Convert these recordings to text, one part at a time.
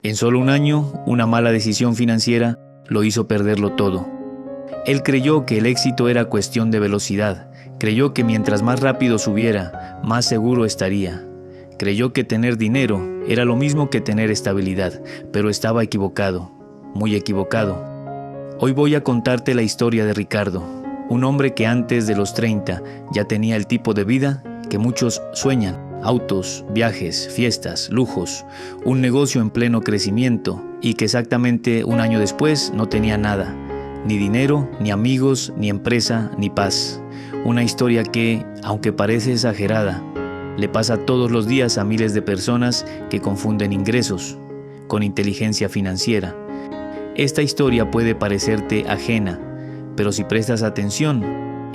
En solo un año, una mala decisión financiera lo hizo perderlo todo. Él creyó que el éxito era cuestión de velocidad. Creyó que mientras más rápido subiera, más seguro estaría. Creyó que tener dinero era lo mismo que tener estabilidad, pero estaba equivocado, muy equivocado. Hoy voy a contarte la historia de Ricardo, un hombre que antes de los 30 ya tenía el tipo de vida que muchos sueñan: autos, viajes, fiestas, lujos, un negocio en pleno crecimiento, y que exactamente un año después no tenía nada, ni dinero, ni amigos, ni empresa, ni paz. Una historia que, aunque parece exagerada, le pasa todos los días a miles de personas que confunden ingresos con inteligencia financiera. Esta historia puede parecerte ajena, pero si prestas atención,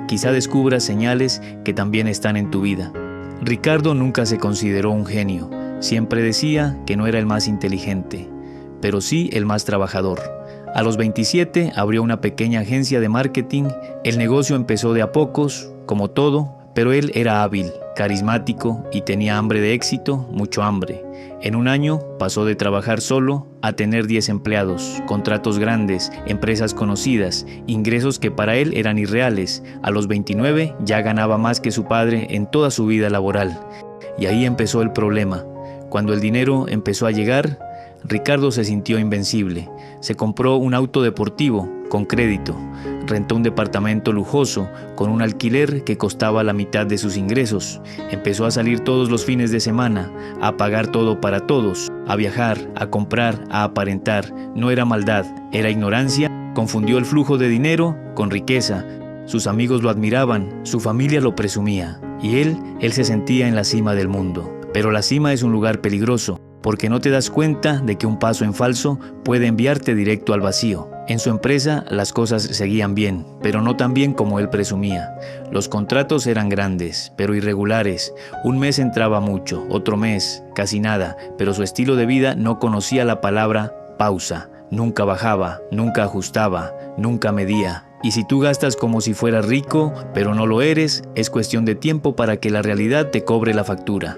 quizá descubras señales que también están en tu vida. Ricardo nunca se consideró un genio. Siempre decía que no era el más inteligente, pero sí el más trabajador. A los 27 abrió una pequeña agencia de marketing. El negocio empezó de a pocos, como todo, pero él era hábil, carismático y tenía hambre de éxito, mucho hambre. En un año pasó de trabajar solo a tener 10 empleados, contratos grandes, empresas conocidas, ingresos que para él eran irreales. A los 29 ya ganaba más que su padre en toda su vida laboral. Y ahí empezó el problema. Cuando el dinero empezó a llegar, Ricardo se sintió invencible. Se compró un auto deportivo con crédito, rentó un departamento lujoso con un alquiler que costaba la mitad de sus ingresos. Empezó a salir todos los fines de semana, a pagar todo para todos, a viajar, a comprar, a aparentar. No era maldad, era ignorancia. Confundió el flujo de dinero con riqueza. Sus amigos lo admiraban, su familia lo presumía, y él se sentía en la cima del mundo. Pero la cima es un lugar peligroso, porque no te das cuenta de que un paso en falso puede enviarte directo al vacío. En su empresa las cosas seguían bien, pero no tan bien como él presumía. Los contratos eran grandes, pero irregulares. Un mes entraba mucho, otro mes casi nada, pero su estilo de vida no conocía la palabra pausa. Nunca bajaba, nunca ajustaba, nunca medía. Y si tú gastas como si fueras rico, pero no lo eres, es cuestión de tiempo para que la realidad te cobre la factura.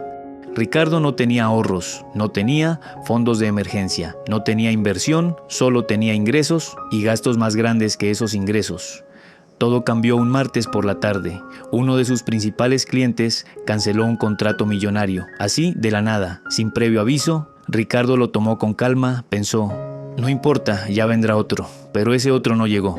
Ricardo no tenía ahorros, no tenía fondos de emergencia, no tenía inversión, solo tenía ingresos y gastos más grandes que esos ingresos. Todo cambió un martes por la tarde. Uno de sus principales clientes canceló un contrato millonario. Así, de la nada, sin previo aviso, Ricardo lo tomó con calma, pensó: no importa, ya vendrá otro. Pero ese otro no llegó.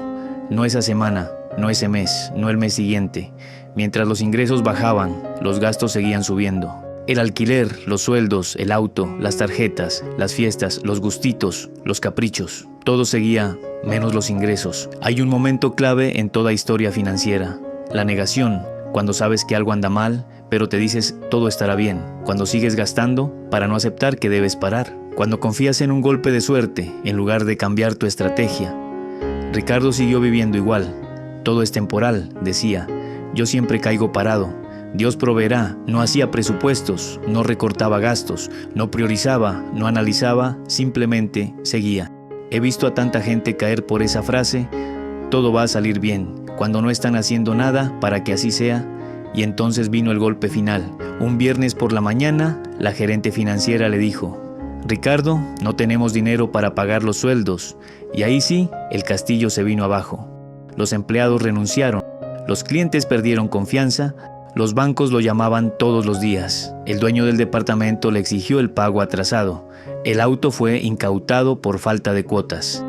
No esa semana, no ese mes, no el mes siguiente. Mientras los ingresos bajaban, los gastos seguían subiendo. El alquiler, los sueldos, el auto, las tarjetas, las fiestas, los gustitos, los caprichos. Todo seguía, menos los ingresos. Hay un momento clave en toda historia financiera: la negación. Cuando sabes que algo anda mal, pero te dices todo estará bien. Cuando sigues gastando para no aceptar que debes parar. Cuando confías en un golpe de suerte en lugar de cambiar tu estrategia. Ricardo siguió viviendo igual. Todo es temporal, decía. Yo siempre caigo parado. Dios proveerá. No hacía presupuestos, no recortaba gastos, no priorizaba, no analizaba, simplemente seguía. He visto a tanta gente caer por esa frase: todo va a salir bien, cuando no están haciendo nada para que así sea. Y entonces vino el golpe final. Un viernes por la mañana, la gerente financiera le dijo: Ricardo, no tenemos dinero para pagar los sueldos. Y ahí sí, el castillo se vino abajo. Los empleados renunciaron, los clientes perdieron confianza. Los bancos lo llamaban todos los días. El dueño del departamento le exigió el pago atrasado. El auto fue incautado por falta de cuotas.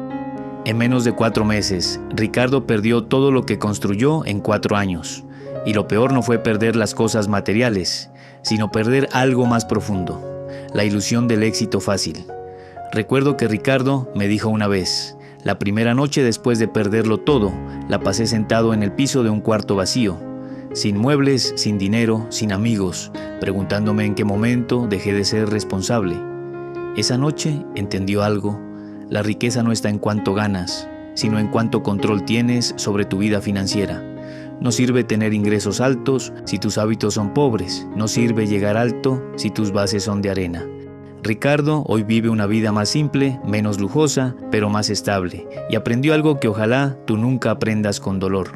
En menos de 4 meses, Ricardo perdió todo lo que construyó en 4 años. Y lo peor no fue perder las cosas materiales, sino perder algo más profundo: la ilusión del éxito fácil. Recuerdo que Ricardo me dijo una vez: la primera noche después de perderlo todo, la pasé sentado en el piso de un cuarto vacío, sin muebles, sin dinero, sin amigos, preguntándome en qué momento dejé de ser responsable. Esa noche entendió algo: la riqueza no está en cuánto ganas, sino en cuánto control tienes sobre tu vida financiera. No sirve tener ingresos altos si tus hábitos son pobres, no sirve llegar alto si tus bases son de arena. Ricardo hoy vive una vida más simple, menos lujosa, pero más estable, y aprendió algo que ojalá tú nunca aprendas con dolor.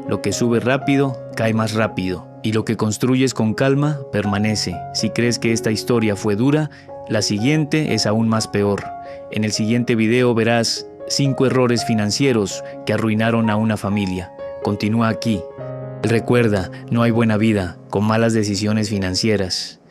Lo que sube rápido, cae más rápido, y lo que construyes con calma, permanece. Si crees que esta historia fue dura, La siguiente es aún más peor. En el siguiente video verás 5 errores financieros que arruinaron a una familia. Continúa aquí. Recuerda, no hay buena vida con malas decisiones financieras.